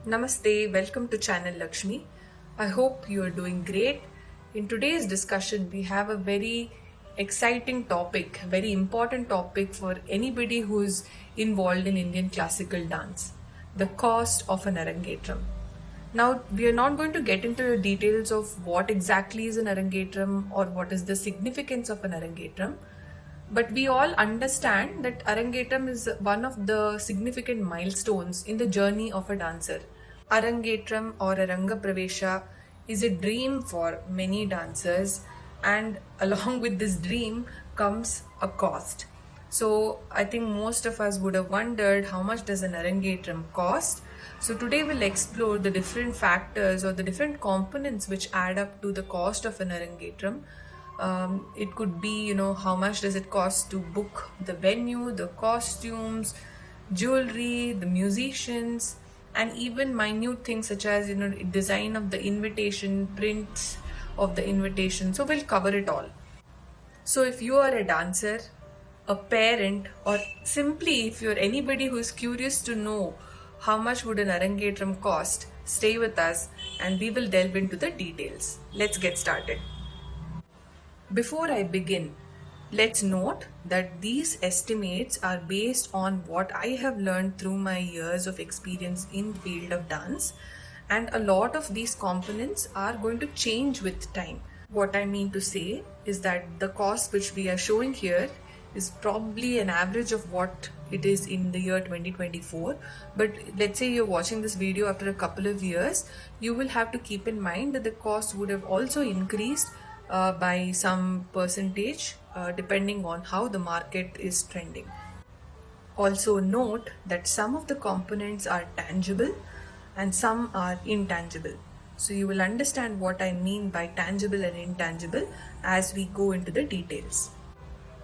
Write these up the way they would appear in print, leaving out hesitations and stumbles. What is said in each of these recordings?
Namaste, welcome to Channel Lakshmi. I hope you are doing great. In today's discussion, we have a very exciting topic, very important topic for anybody who is involved in Indian classical dance, the cost of an arangetram. Now, we are not going to get into the details of what exactly is an arangetram or what is the significance of an arangetram. But we all understand that arangetram is one of the significant milestones in the journey of a dancer. Arangetram or rangapravesha is a dream for many dancers, and along with this dream comes a cost. So I think most of us would have wondered how much does an arangetram cost. So today we'll explore the different factors or the different components which add up to the cost of an arangetram. It could be, how much does it cost to book the venue, the costumes, jewelry, the musicians, and even minute things such as, design of the invitation, prints of the invitation. So we'll cover it all. So if you are a dancer, a parent, or simply if you're anybody who is curious to know how much would an arangetram cost, stay with us and we will delve into the details. Let's get started. Before I begin, let's note that these estimates are based on what I have learned through my years of experience in the field of dance, and a lot of these components are going to change with time. What I mean to say is that the cost which we are showing here is probably an average of what it is in the year 2024, but let's say you're watching this video after a couple of years, you will have to keep in mind that the cost would have also increased by some percentage depending on how the market is trending. Also note that some of the components are tangible and some are intangible. So you will understand what I mean by tangible and intangible as we go into the details.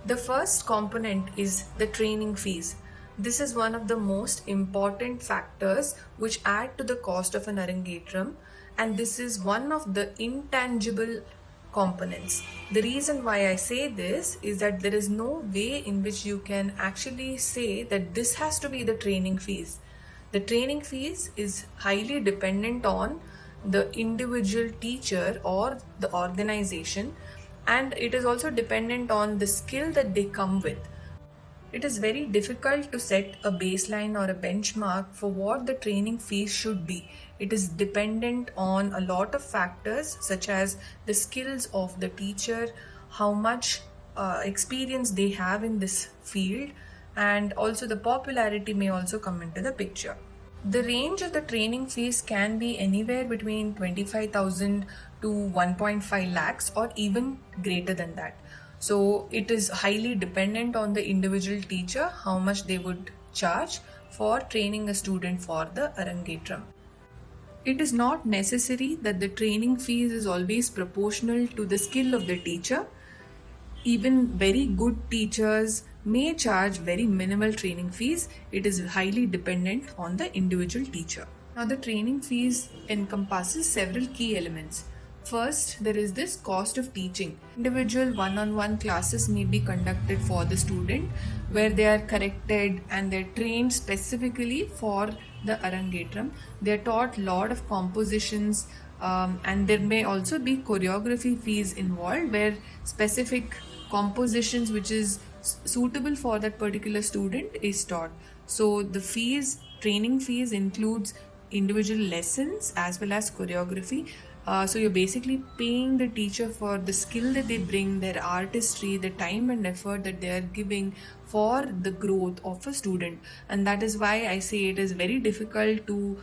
The first component is the training fees. This is one of the most important factors which add to the cost of an arangetram, and this is one of the intangible components. The reason why I say this is that there is no way in which you can actually say that this has to be the training fees. The training fees is highly dependent on the individual teacher or the organization, and it is also dependent on the skill that they come with. It is very difficult to set a baseline or a benchmark for what the training fees should be. It is dependent on a lot of factors such as the skills of the teacher, how much experience they have in this field, and also the popularity may also come into the picture. The range of the training fees can be anywhere between 25,000 to 1.5 lakhs or even greater than that. So it is highly dependent on the individual teacher how much they would charge for training a student for the arangetram. It is not necessary that the training fees is always proportional to the skill of the teacher. Even very good teachers may charge very minimal training fees. It is highly dependent on the individual teacher. Now the training fees encompasses several key elements. First, there is this cost of teaching. Individual one-on-one classes may be conducted for the student where they are corrected and they're trained specifically for the arangetram. They're taught a lot of compositions and there may also be choreography fees involved where specific compositions which is suitable for that particular student is taught. So the fees, training fees includes individual lessons as well as choreography. So you're basically paying the teacher for the skill that they bring, their artistry, the time and effort that they are giving for the growth of a student. And that is why I say it is very difficult to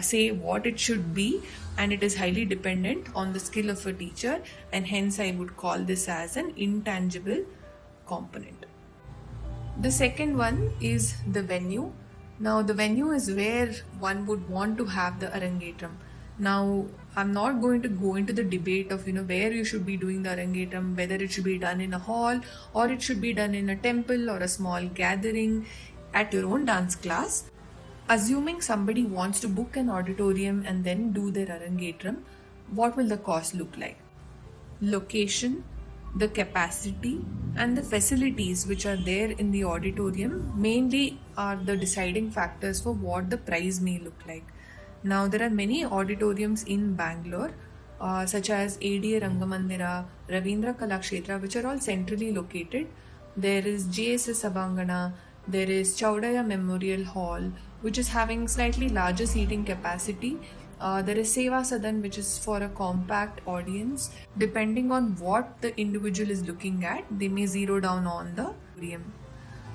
say what it should be, and it is highly dependent on the skill of a teacher, and hence I would call this as an intangible component. The second one is the venue. Now the venue is where one would want to have the arangetram. Now, I'm not going to go into the debate of, where you should be doing the arangetram, whether it should be done in a hall or it should be done in a temple or a small gathering at your own dance class. Assuming somebody wants to book an auditorium and then do their arangetram, what will the cost look like? Location, the capacity and the facilities which are there in the auditorium mainly are the deciding factors for what the price may look like. Now, there are many auditoriums in Bangalore, such as ADA Rangamandira, Ravindra Kalakshetra, which are all centrally located. There is JSS Abangana, there is Chaudaya Memorial Hall, which is having slightly larger seating capacity. There is Seva Sadan, which is for a compact audience. Depending on what the individual is looking at, they may zero down on the auditorium.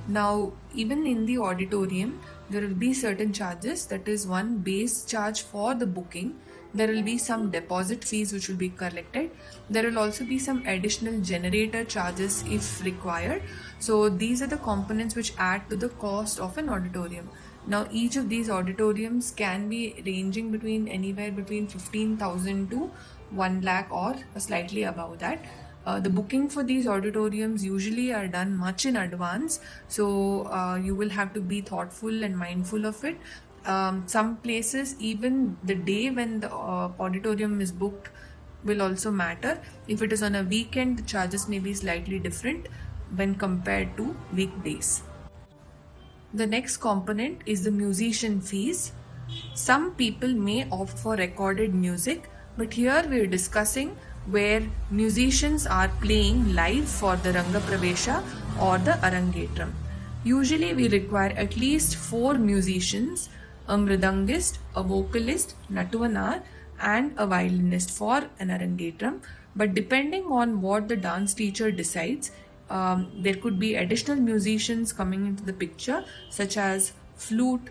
Now, even in the auditorium, there will be certain charges. That is one base charge for the booking. There will be some deposit fees which will be collected. There will also be some additional generator charges if required. So these are the components which add to the cost of an auditorium. Now, each of these auditoriums can be ranging between anywhere between 15,000 to 1 lakh or slightly above that. The booking for these auditoriums usually are done much in advance, so you will have to be thoughtful and mindful of it. Some places, even the day when the auditorium is booked will also matter. If it is on a weekend, the charges may be slightly different when compared to weekdays. The next component is the musician fees. Some people may opt for recorded music, but here we are discussing where musicians are playing live for the rangapravesha or the arangetram. Usually we require at least 4 musicians, a mridangist, a vocalist, natuvanar and a violinist for an arangetram. But depending on what the dance teacher decides, there could be additional musicians coming into the picture, such as flute,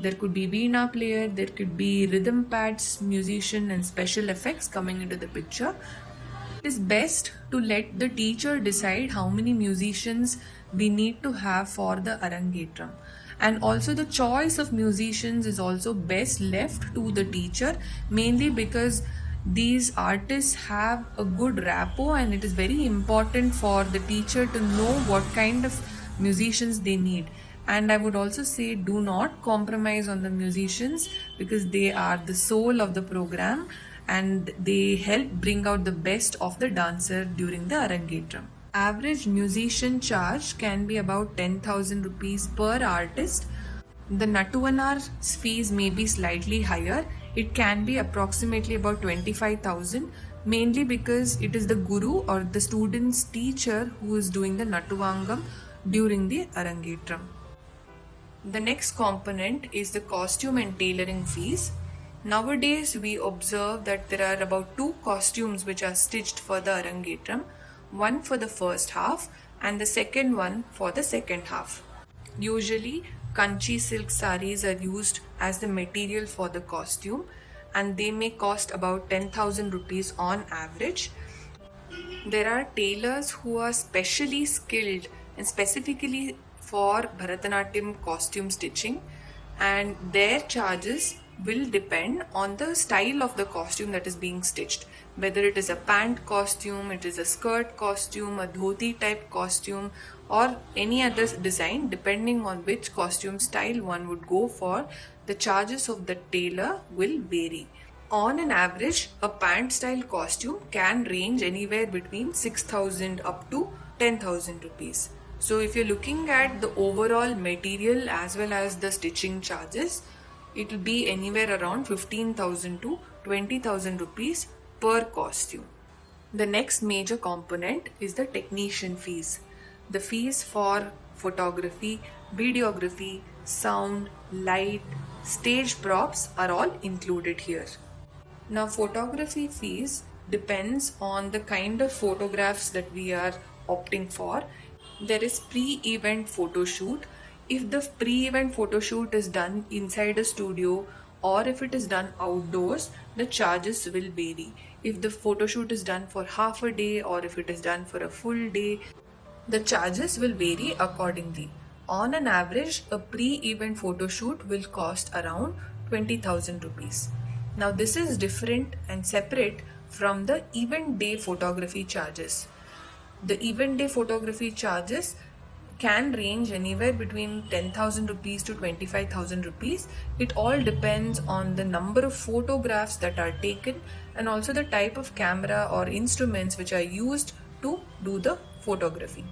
there could be veena player, there could be rhythm pads musician and special effects coming into the picture. It is best to let the teacher decide how many musicians we need to have for the arangetram. And also the choice of musicians is also best left to the teacher, mainly because these artists have a good rapport and it is very important for the teacher to know what kind of musicians they need. And I would also say, do not compromise on the musicians, because they are the soul of the program and they help bring out the best of the dancer during the arangetram. Average musician charge can be about 10,000 rupees per artist. The Natuvanar's fees may be slightly higher. It can be approximately about 25,000, mainly because it is the guru or the student's teacher who is doing the Natuvangam during the arangetram. The next component is the costume and tailoring fees. Nowadays, we observe that there are about 2 costumes which are stitched for the arangetram, one for the first half and the second one for the second half. Usually, Kanchi silk saris are used as the material for the costume and they may cost about 10,000 rupees on average. There are tailors who are specially skilled and specifically for Bharatanatyam costume stitching, and their charges will depend on the style of the costume that is being stitched. Whether it is a pant costume, it is a skirt costume, a dhoti type costume or any other design, depending on which costume style one would go for, the charges of the tailor will vary. On an average, a pant style costume can range anywhere between 6,000 up to 10,000 rupees. So if you're looking at the overall material as well as the stitching charges, it will be anywhere around 15,000 to 20,000 rupees per costume. The next major component is the technician fees. The fees for photography, videography, sound, light, stage props are all included here. Now, photography fees depends on the kind of photographs that we are opting for. There is pre-event photo shoot. If the pre-event photo shoot is done inside a studio or if it is done outdoors, the charges will vary. If the photo shoot is done for half a day or if it is done for a full day, the charges will vary accordingly. On an average, a pre-event photo shoot will cost around 20,000 rupees. Now this is different and separate from the event day photography charges. The event day photography charges can range anywhere between 10,000 rupees to 25,000 rupees. It all depends on the number of photographs that are taken and also the type of camera or instruments which are used to do the photography.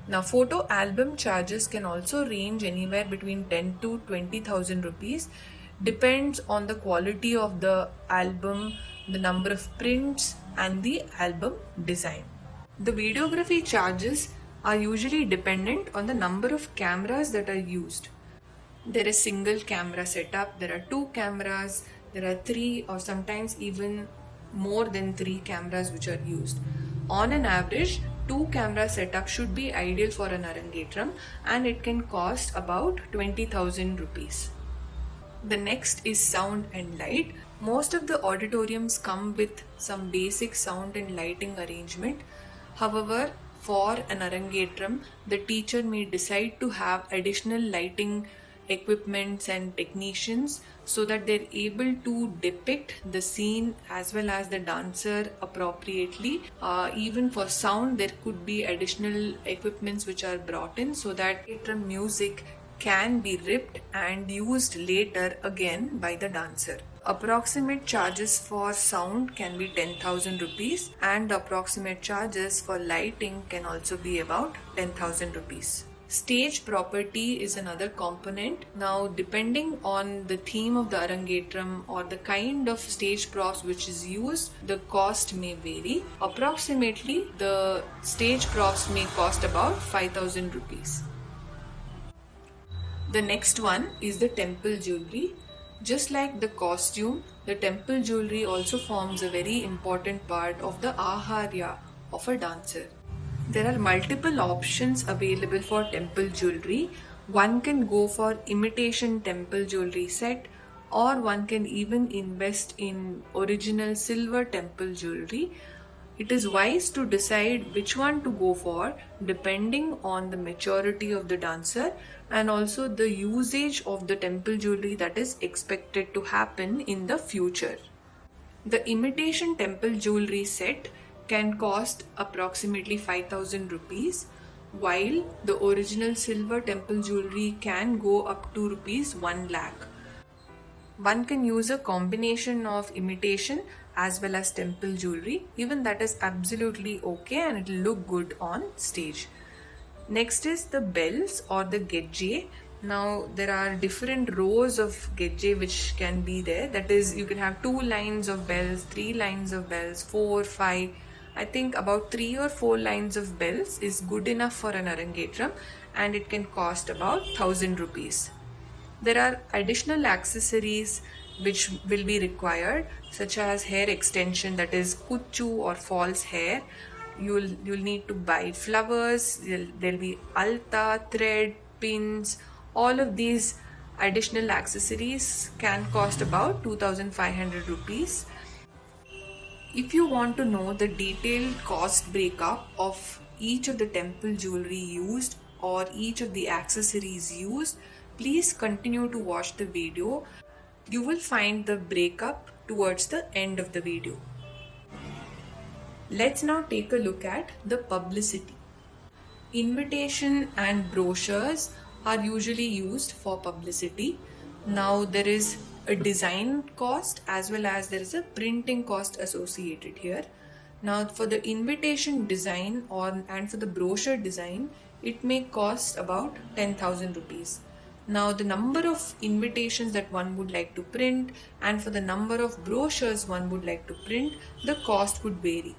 Now, photo album charges can also range anywhere between 10 to 20,000 rupees. depends on the quality of the album, the number of prints, and the album design. The videography charges are usually dependent on the number of cameras that are used. There is single camera setup, there are two cameras, there are three or sometimes even more than three cameras which are used. On an average, two camera setup should be ideal for an arangetram, and it can cost about 20,000 rupees. The next is sound and light. Most of the auditoriums come with some basic sound and lighting arrangement. However, for an arangetram, the teacher may decide to have additional lighting equipments and technicians so that they're able to depict the scene as well as the dancer appropriately. Even for sound, there could be additional equipments which are brought in so that arangetram music can be ripped and used later again by the dancer. Approximate charges for sound can be 10,000 rupees and approximate charges for lighting can also be about 10,000 rupees. Stage property is another component. Now, depending on the theme of the arangetram or the kind of stage props which is used, the cost may vary. Approximately, the stage props may cost about 5,000 rupees. The next one is the temple jewelry. Just like the costume, the temple jewelry also forms a very important part of the aharya of a dancer. There are multiple options available for temple jewelry. One can go for imitation temple jewelry set, or one can even invest in original silver temple jewelry. It is wise to decide which one to go for depending on the maturity of the dancer and also the usage of the temple jewelry that is expected to happen in the future. The imitation temple jewelry set can cost approximately 5,000 rupees, while the original silver temple jewelry can go up to rupees 1 lakh. One can use a combination of imitation as well as temple jewelry. Even that is absolutely okay and it will look good on stage. Next is the bells or the gejje. Now there are different rows of gejje which can be there. That is, you can have 2 lines of bells, 3 lines of bells, 4, 5. I think about 3 or 4 lines of bells is good enough for an arangetram and it can cost about 1,000 rupees. There are additional accessories which will be required, such as hair extension, that is kuchu or false hair. You'll need to buy flowers, there'll be alta, thread, pins. All of these additional accessories can cost about 2,500 rupees. If you want to know the detailed cost breakup of each of the temple jewelry used or each of the accessories used, please continue to watch the video. You will find the breakup towards the end of the video. Let's now take a look at the publicity. Invitation and brochures are usually used for publicity. Now there is a design cost as well as there is a printing cost associated here. Now for the invitation design and for the brochure design, it may cost about 10,000 rupees. Now the number of invitations that one would like to print and for the number of brochures one would like to print, the cost would vary.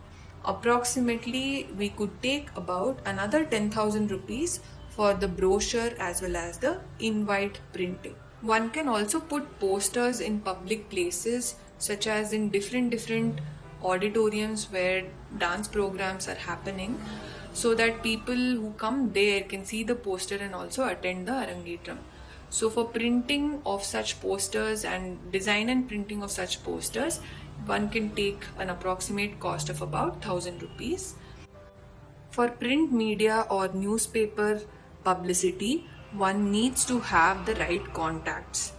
Approximately we could take about another 10,000 rupees for the brochure as well as the invite printing. One can also put posters in public places such as in different auditoriums where dance programs are happening, so that people who come there can see the poster and also attend the arangetram. So for printing of such posters and design and printing of such posters, one can take an approximate cost of about 1,000 rupees. For print media or newspaper publicity, one needs to have the right contacts.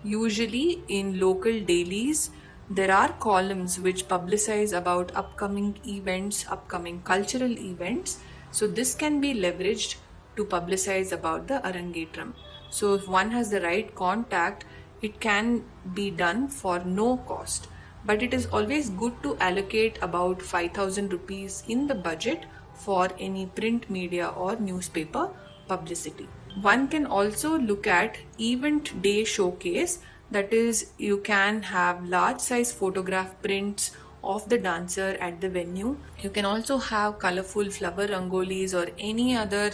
Usually in local dailies, there are columns which publicize about upcoming events, upcoming cultural events. So this can be leveraged to publicize about the arangetram. So if one has the right contact, it can be done for no cost. But it is always good to allocate about 5,000 rupees in the budget for any print media or newspaper publicity. One can also look at event day showcase. That is, you can have large size photograph prints of the dancer at the venue. You can also have colorful flower rangolis or any other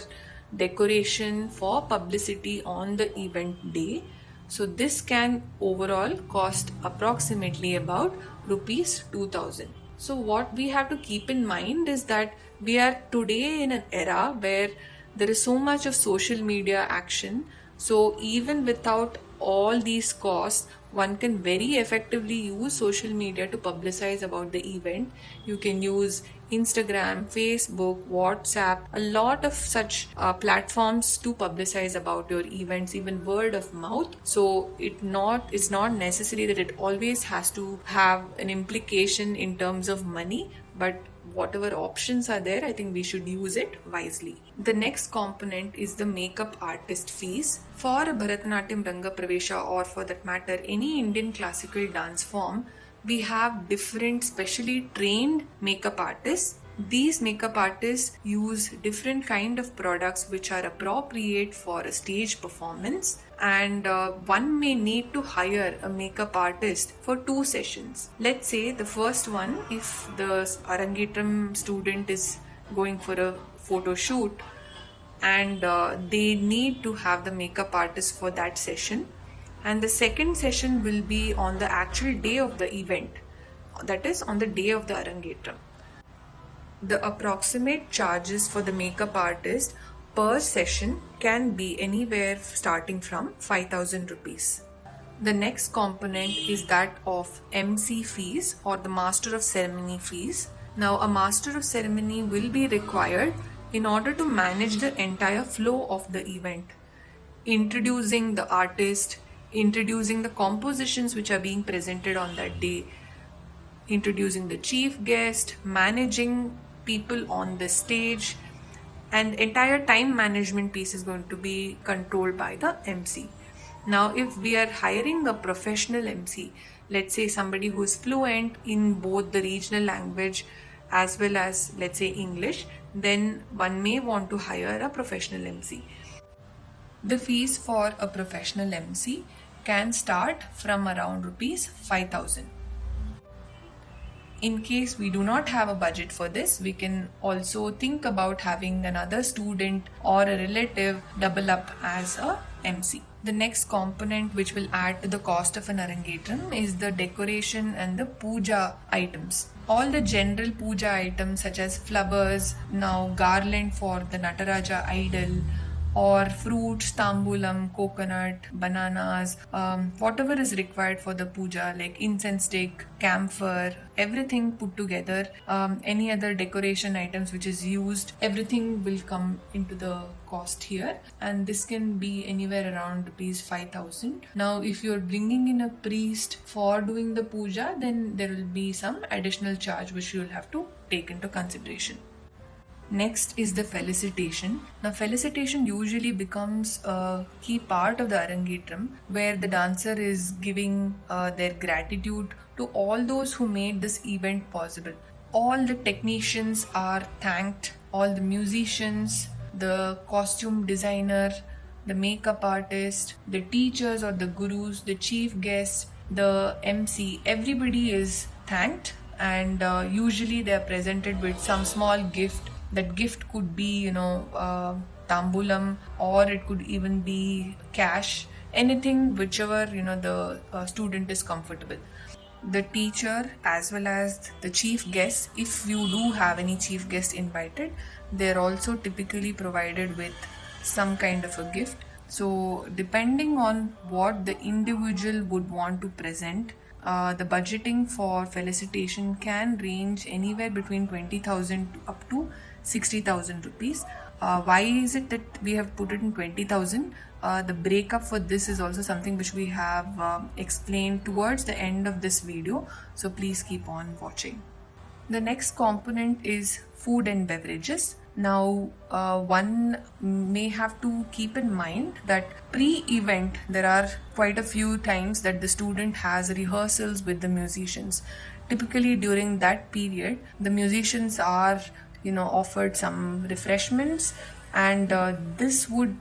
decoration for publicity on the event day. So this can overall cost approximately about rupees 2000. So what we have to keep in mind is that we are today in an era where there is so much of social media action. So even without all these costs, one can very effectively use social media to publicize about the event. You can use Instagram, Facebook, WhatsApp, a lot of such platforms to publicize about your events, even word of mouth. So it's not necessary that it always has to have an implication in terms of money, but whatever options are there, I think we should use it wisely. The next component is the makeup artist fees. For a Bharatanatyam Rangapravesha, or for that matter any Indian classical dance form, we have different specially trained makeup artists. These makeup artists use different kind of products which are appropriate for a stage performance, and one may need to hire a makeup artist for 2 sessions. Let's say the first one, if the arangetram student is going for a photo shoot and they need to have the makeup artist for that session, and the second session will be on the actual day of the event, that is on the day of the arangetram. The approximate charges for the makeup artist per session can be anywhere starting from 5000 rupees. The next component is that of MC fees, or the master of ceremony fees. Now a master of ceremony will be required in order to manage the entire flow of the event, introducing the artist, introducing the compositions which are being presented on that day, introducing the chief guest, managing people on the stage, and entire time management piece is going to be controlled by the MC. Now if we are hiring a professional MC, let's say somebody who is fluent in both the regional language as well as, let's say, English, then one may want to hire a professional MC. The fees for a professional MC can start from around rupees 5000. In case we do not have a budget for this, we can also think about having another student or a relative double up as a MC. The next component which will add to the cost of an arangetram is the decoration and the puja items. All the general puja items such as flowers, now garland for the Nataraja idol, or fruits, tambulam, coconut, bananas, whatever is required for the puja, like incense stick, camphor, everything put together, any other decoration items which is used, everything will come into the cost here, and this can be anywhere around rupees 5000. Now if you're bringing in a priest for doing the puja, then there will be some additional charge which you will have to take into consideration. Next is the felicitation. Now felicitation usually becomes a key part of the arangetram, where the dancer is giving their gratitude to all those who made this event possible. All the technicians are thanked, all the musicians, the costume designer, the makeup artist, the teachers or the gurus, the chief guest, the MC, everybody is thanked, and usually they are presented with some small gift. That gift could be, tambulam, or it could even be cash, anything, whichever, the student is comfortable. The teacher as well as the chief guests, if you do have any chief guests invited, they're also typically provided with some kind of a gift. So depending on what the individual would want to present, the budgeting for felicitation can range anywhere between 20,000 up to 60,000 rupees. Why is it that we have put it in 20,000? The breakup for this is also something which we have explained towards the end of this video, so please keep on watching. The next component is food and beverages. Now one may have to keep in mind that pre-event there are quite a few times that the student has rehearsals with the musicians. Typically during that period the musicians are offered some refreshments, and this would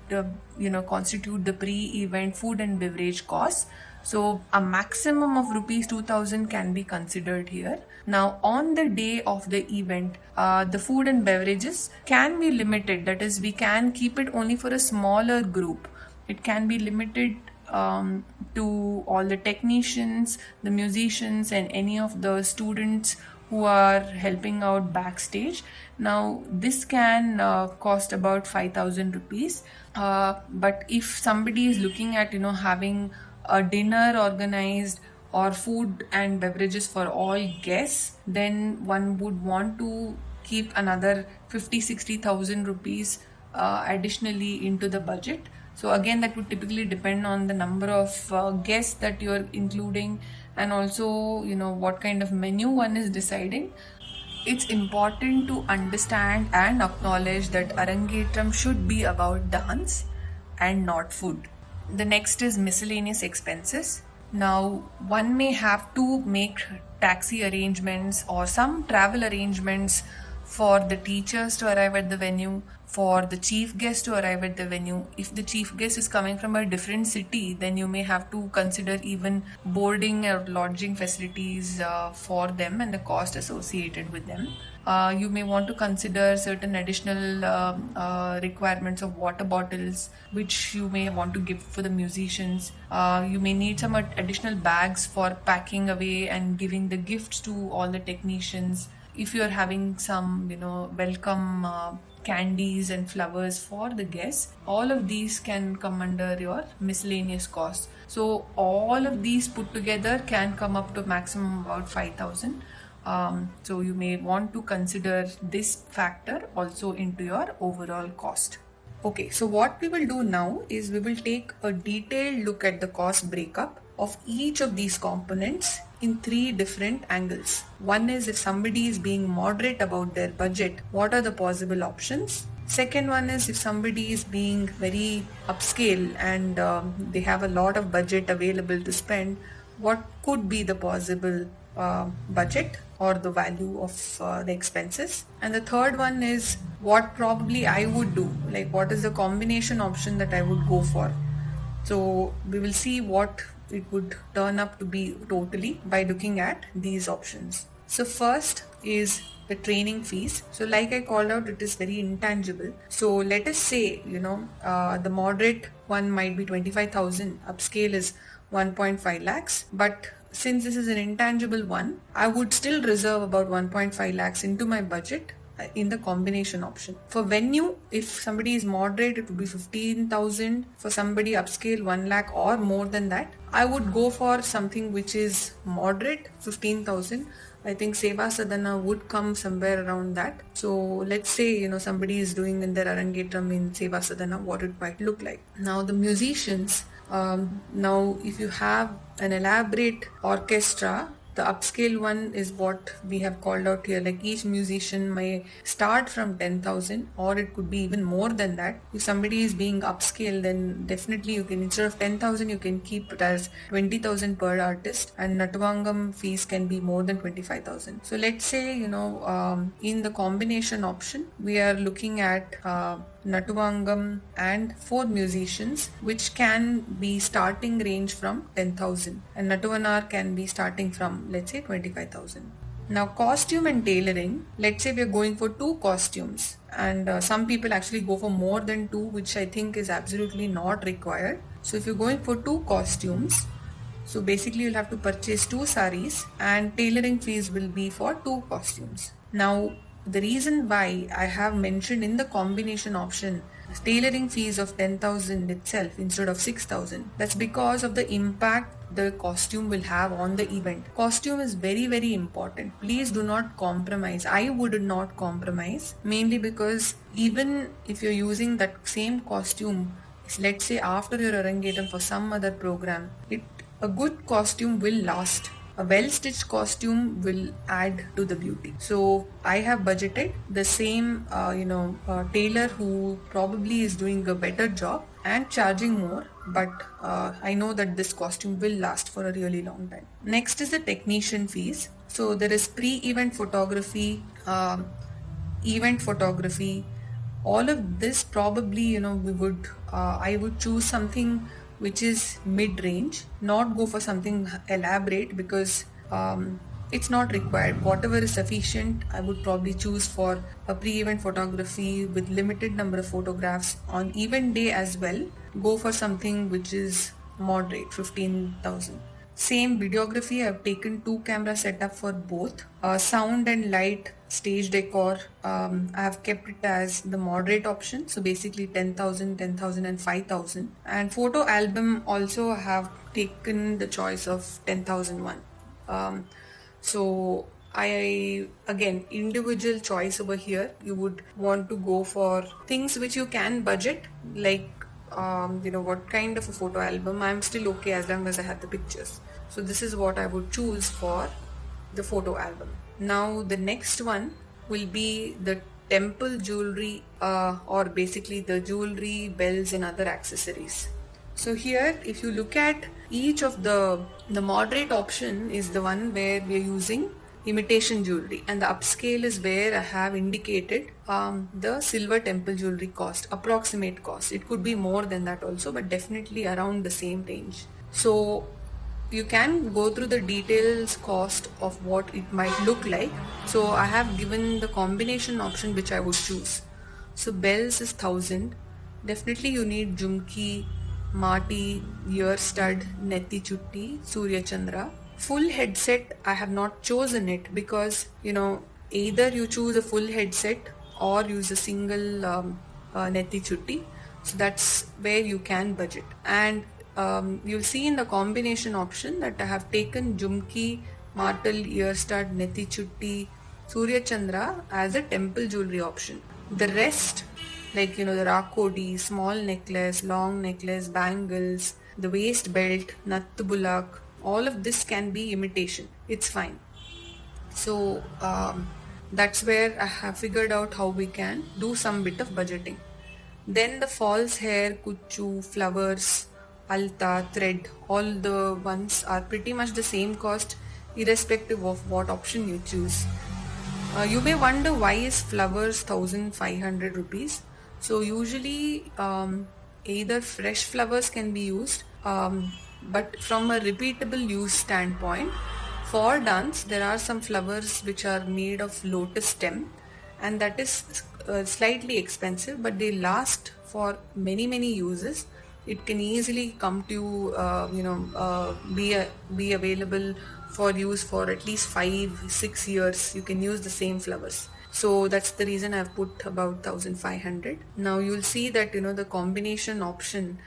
constitute the pre-event food and beverage costs. So a maximum of rupees 2000 can be considered here. Now on the day of the event, the food and beverages can be limited. That is, we can keep it only for a smaller group. It can be limited to all the technicians, the musicians, and any of the students who are helping out backstage. Now this can cost about 5000 rupees. But if somebody is looking at having a dinner organized or food and beverages for all guests, then one would want to keep another 50,000-60,000 rupees additionally into the budget. So again, that would typically depend on the number of guests that you're including, and also what kind of menu one is deciding. It's important to understand and acknowledge that arangetram should be about dance and not food. The next is miscellaneous expenses. Now, one may have to make taxi arrangements or some travel arrangements for the teachers to arrive at the venue, for the chief guest to arrive at the venue. If the chief guest is coming from a different city, then you may have to consider even boarding or lodging facilities for them and the cost associated with them. You may want to consider certain additional requirements of water bottles, which you may want to give for the musicians. You may need some additional bags for packing away and giving the gifts to all the technicians. If you're having some, welcome candies and flowers for the guests, all of these can come under your miscellaneous costs. So all of these put together can come up to maximum about 5000. So you may want to consider this factor also into your overall cost. Okay, so what we will do now is we will take a detailed look at the cost breakup of each of these components in 3 different angles. One is, if somebody is being moderate about their budget, what are the possible options? Second one is, if somebody is being very upscale and they have a lot of budget available to spend, what could be the possible budget or the value of the expenses? And the third one is, what probably I would do, like what is the combination option that I would go for. So we will see what it would turn up to be totally by looking at these options. So first is the training fees. So like I called out, it is very intangible. So let us say, the moderate one might be 25,000, upscale is 1.5 lakhs. But since this is an intangible one, I would still reserve about 1.5 lakhs into my budget in the combination option. For venue, if somebody is moderate, it would be 15,000. For somebody upscale, 1 lakh or more than that. I would go for something which is moderate, 15,000. I think Seva Sadhana would come somewhere around that. So let's say, somebody is doing in their arangetram in Seva Sadhana, what it might look like. Now the musicians, now if you have an elaborate orchestra, the upscale one is what we have called out here. Like each musician may start from 10,000 or it could be even more than that. If somebody is being upscale, then definitely you can, instead of 10,000, you can keep it as 20,000 per artist, and Natuvangam fees can be more than 25,000. So let's say, in the combination option, we are looking at Natuvangam and 4 musicians, which can be starting range from 10,000, and Natuvanar can be starting from, let's say, 25,000. Now costume and tailoring, let's say we are going for 2 costumes, and some people actually go for more than 2, which I think is absolutely not required. So if you're going for 2 costumes, so basically you'll have to purchase 2 saris, and tailoring fees will be for 2 costumes. Now the reason why I have mentioned in the combination option tailoring fees of 10,000 itself instead of 6,000, that's because of the impact the costume will have on the event. Costume is very, very important. Please do not compromise. I would not compromise, mainly because even if you're using that same costume, let's say after your arangetram for some other program, a good costume will last. A well-stitched costume will add to the beauty. So I have budgeted the same, tailor who probably is doing a better job and charging more, but I know that this costume will last for a really long time. Next is the technician fees. So there is pre-event photography, event photography. All of this probably, I would choose something which is mid-range. Not go for something elaborate because it's not required. Whatever is sufficient, I would probably choose for a pre-event photography with limited number of photographs. On event day as well, go for something which is moderate, 15,000. Same videography, I've taken 2 camera setup for both. Sound and light, stage decor, I have kept it as the moderate option. So basically 10,000, 10,000 and 5,000. And photo album also I have taken the choice of 10,001. So I, again, individual choice over here. You would want to go for things which you can budget, like what kind of a photo album. I'm still okay as long as I have the pictures. So this is what I would choose for the photo album. Now the next one will be the temple jewelry, or basically the jewelry, bells and other accessories. So here, if you look at each of the moderate option is the one where we are using imitation jewelry, and the upscale is where I have indicated the silver temple jewelry cost, approximate cost. It could be more than that also, but definitely around the same range. So you can go through the details cost of what it might look like. So I have given the combination option which I would choose. So bells is 1,000. Definitely you need jumki, Marti, ear stud, netti chutti, Surya Chandra. Full headset, I have not chosen it because, either you choose a full headset or use a single netti chutti. So that's where you can budget. And you'll see in the combination option that I have taken jumki, martel, ear stud, netti chutti, Surya Chandra as a temple jewelry option. The rest, like the rakodi, small necklace, long necklace, bangles, the waist belt, nattu bulak, all of this can be imitation. It's fine. So that's where I have figured out how we can do some bit of budgeting. Then the false hair, kuchu, flowers, alta, thread, all the ones are pretty much the same cost irrespective of what option you choose. You may wonder why is flowers 1,500 rupees. So usually either fresh flowers can be used, but from a repeatable use standpoint, for dance there are some flowers which are made of lotus stem, and that is slightly expensive, but they last for many uses. It can easily come to be available for use for at least 5-6 years. You can use the same flowers. So that's the reason I've put about 1,500. Now you'll see that the combination option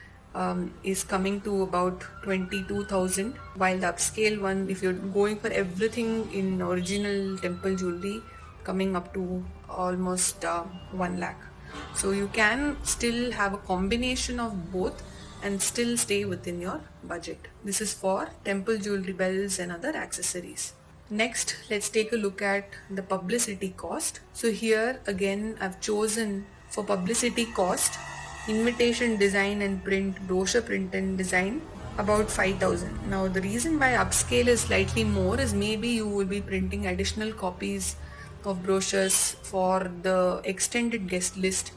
is coming to about 22,000, while the upscale one, if you're going for everything in original temple jewelry, coming up to almost 1 lakh. So you can still have a combination of both and still stay within your budget. This is for temple jewelry, bells and other accessories. Next, let's take a look at the publicity cost. So here again, I've chosen for publicity cost, invitation design and print, brochure print and design, about 5,000. Now the reason why upscale is slightly more is maybe you will be printing additional copies of brochures for the extended guest list,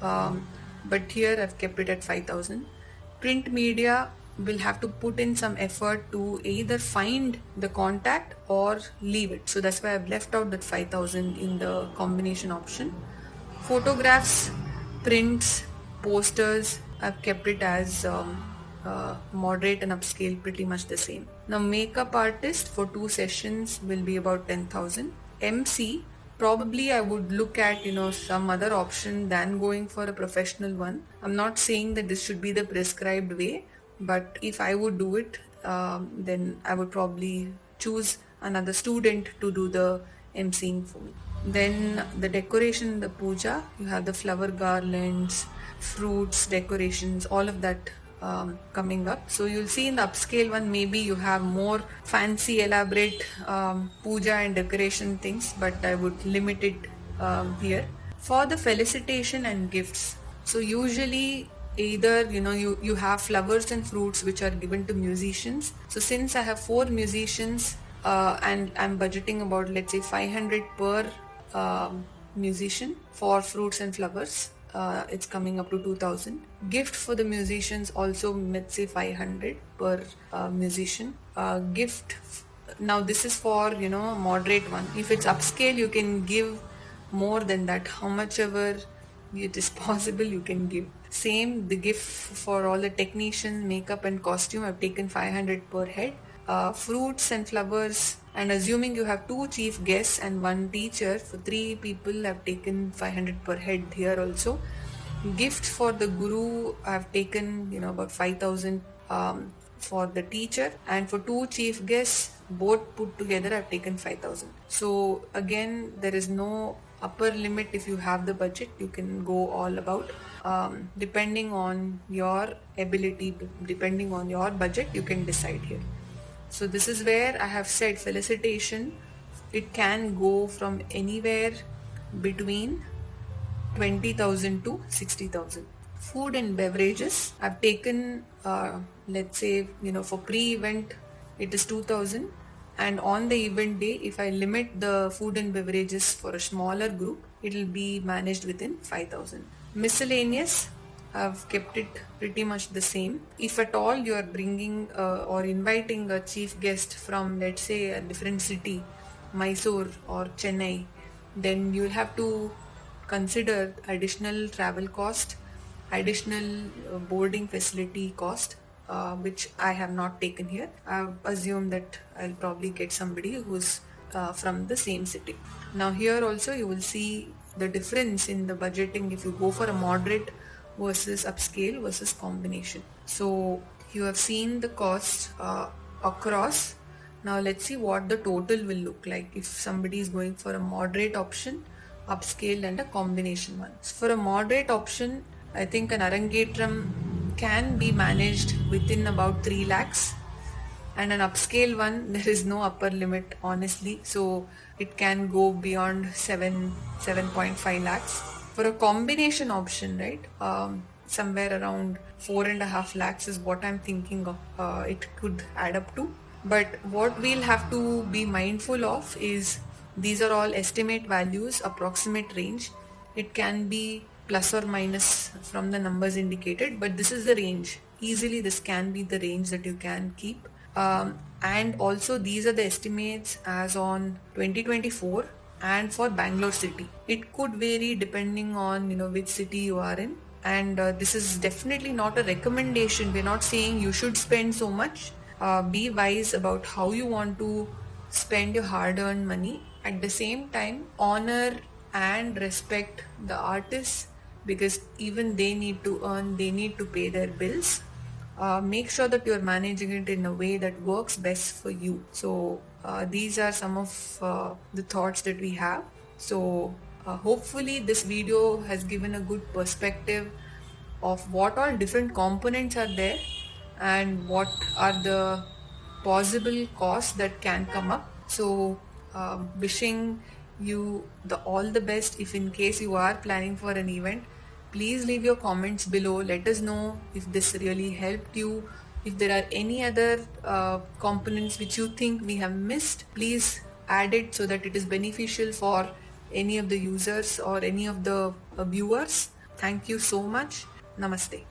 but here I've kept it at 5,000. Print media will have to put in some effort to either find the contact or leave it. So that's why I've left out that 5,000 in the combination option. Photographs, prints, posters, I've kept it as moderate and upscale, pretty much the same. Now makeup artist for 2 sessions will be about 10,000. MC, probably I would look at some other option than going for a professional one. I'm not saying that this should be the prescribed way, but if I would do it, then I would probably choose another student to do the emceeing for me. Then the decoration, the puja, you have the flower garlands, fruits, decorations, all of that coming up. So you'll see in the upscale one, maybe you have more fancy, elaborate puja and decoration things, but I would limit it here. For the felicitation and gifts, so usually either you have flowers and fruits which are given to musicians. So since I have 4 musicians and I'm budgeting about, let's say, 500 per musician for fruits and flowers, it's coming up to 2000. Gift for the musicians also, let's say 500 per musician. Now this is for a moderate one. If it's upscale, you can give more than that. How much ever it is possible, you can give. Same, the gift for all the technicians, makeup and costume, I've taken 500 per head. Fruits and flowers, and assuming you have 2 chief guests and 1 teacher, for 3 people I've taken 500 per head here also. Gift for the guru, I've taken about 5,000 for the teacher, and for 2 chief guests both put together I've taken 5,000. So again, there is no upper limit. If you have the budget, you can go all about. Depending on your ability, depending on your budget, you can decide here. So this is where I have said felicitation, it can go from anywhere between 20,000 to 60,000. Food and beverages, I've taken, let's say, for pre-event, it is 2,000. And on the event day, if I limit the food and beverages for a smaller group, it will be managed within 5,000. Miscellaneous, I've kept it pretty much the same. If at all you are bringing or inviting a chief guest from, let's say, a different city, Mysore or Chennai, then you'll have to consider additional travel cost, additional boarding facility cost, which I have not taken here. I've assumed that I'll probably get somebody who's from the same city. Now here also you will see the difference in the budgeting if you go for a moderate versus upscale versus combination. So you have seen the costs across. Now let's see what the total will look like if somebody is going for a moderate option, upscale and a combination one. So for a moderate option, I think an arangetram can be managed within about 3 lakhs, and an upscale one, there is no upper limit honestly, so it can go beyond 7.5 lakhs. For a combination option, right, somewhere around 4.5 lakhs is what I'm thinking of. It could add up to. But what we'll have to be mindful of is these are all estimate values, approximate range. It can be plus or minus from the numbers indicated, but this is the range. Easily this can be the range that you can keep. And also these are the estimates as on 2024 and for Bangalore city. It could vary depending on which city you are in, and this is definitely not a recommendation. We're not saying you should spend so much. Be wise about how you want to spend your hard-earned money. At the same time, honor and respect the artists, because even they need to earn, they need to pay their bills. Make sure that you're managing it in a way that works best for you. So these are some of the thoughts that we have. So hopefully this video has given a good perspective of what all different components are there and what are the possible costs that can come up. So wishing you all the best. If in case you are planning for an event, please leave your comments below. Let us know if this really helped you. If there are any other components which you think we have missed, please add it so that it is beneficial for any of the users or any of the viewers. Thank you so much. Namaste.